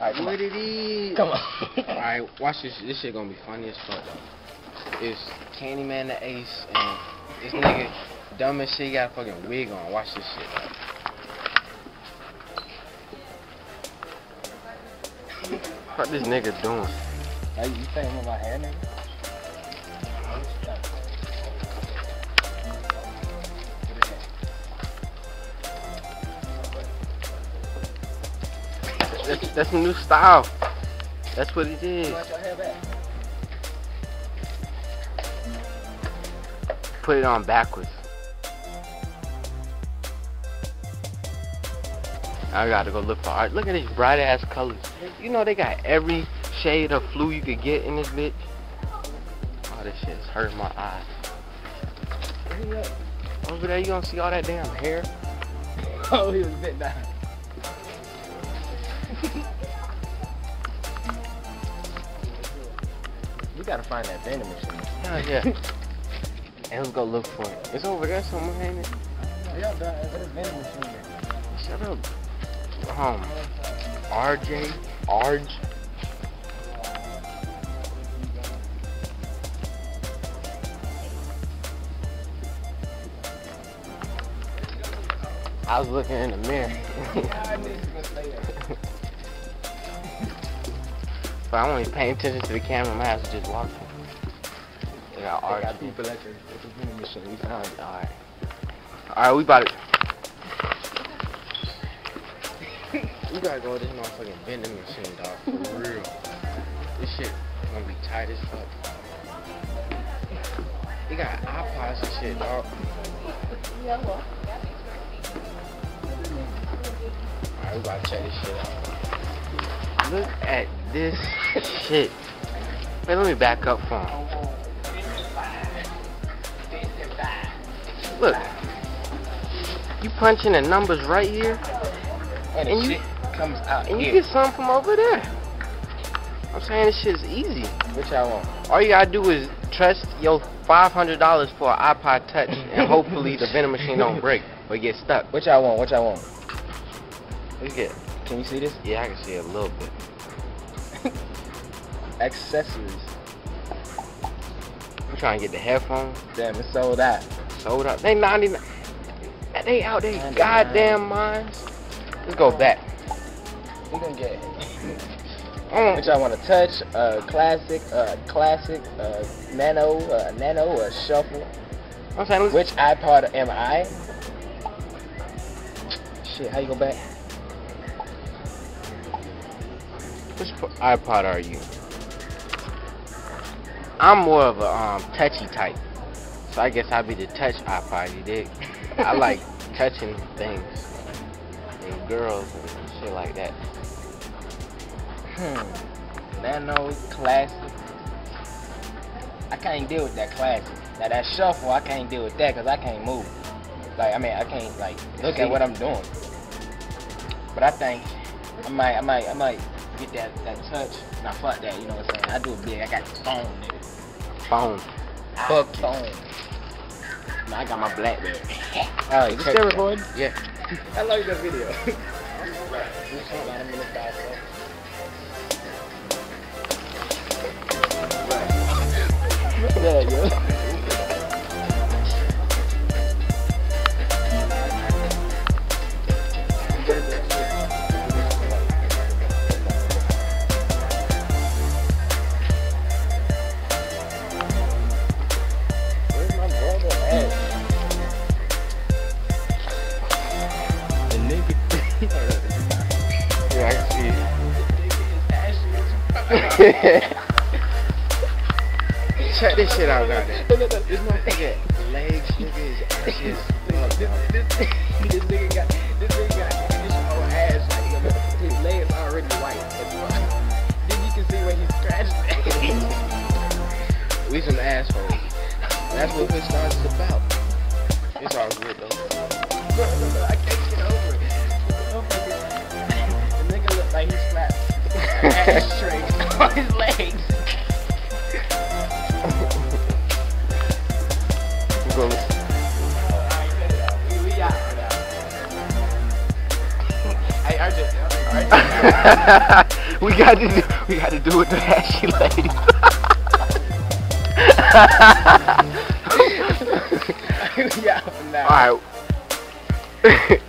Alright, what it is? Come on. Alright, watch this. This shit gonna be funny as fuck though. It's Candyman the Ace, and this nigga dumb as shit, he got a fucking wig on. Watch this shit. What this nigga doing? Hey, you think with my hair, nigga? That's a new style. That's what it is. You want your hair back? Put it on backwards. I gotta go look for art. Look at these bright ass colors. You know they got every shade of blue you could get in this bitch. Oh, this shit's hurting my eyes. Over there, you gonna see all that damn hair? Oh, he was bit down. We gotta find that vending machine. Oh, yeah. And let's go look for it. It's over there somewhere, ain't it? Yeah, what is vending machine? Shut up. RJ, Arj. I was looking in the mirror. But I'm only paying attention to the camera. I'm gonna have to just walk through. They got Arj. Got people at the vending machine. We found it. Alright. Alright, we about to. We gotta go to this motherfucking vending machine, dog. For real. This shit gonna be tight as fuck. They got iPods and shit, dog. Alright, we about to check this shit out. Look at this shit. Wait, let me back up for him. Look. You punching the numbers right here. And you comes out and here. You get something from over there. I'm saying this shit's easy. Which I want. All you gotta do is trust your $500 for an iPod Touch, and hopefully the vending machine don't break or get stuck. Which I want. Which I want. Let's get. Can you see this? Yeah, I can see it a little bit. Accessories. I'm trying to get the headphones. Damn, it's sold out. Sold out. They 99. They out there goddamn minds. Let's go back. We gonna get which I want to touch, classic, nano, shuffle. I'm saying, which iPod am I? Shit, how you go back? Which iPod are you? I'm more of a touchy type, so I guess I'll be the touch iPod. You dig? I like touching things and girls and shit like that. Nano, classic. I can't deal with that classic. Now that shuffle, I can't deal with that because I can't move. Like, I mean, I can't like look at what I'm doing. But I think I might get that touch. Nah, fuck that. You know what I'm saying? I do it big. I got the phone, nigga. Phone. Fuck phone. Nah, I got my BlackBerry. Oh, is it still recording? Yeah. How long is that video? There you go. Where's my brother at? The nigga. Yeah, I can see it. Check this shit out, goddamn. This motherfucker legs, nigga, is Ashiest. This nigga got this whole ass like his legs already white as fuck. Then you can see where he's scratched. We some assholes. That's what this starts about. It's all good though. Bro, I can't get over it. The nigga look like he slapped ashtray on his legs. Go. Hey, RJ. We got to do with the ashy lady. Yeah, nah. All right.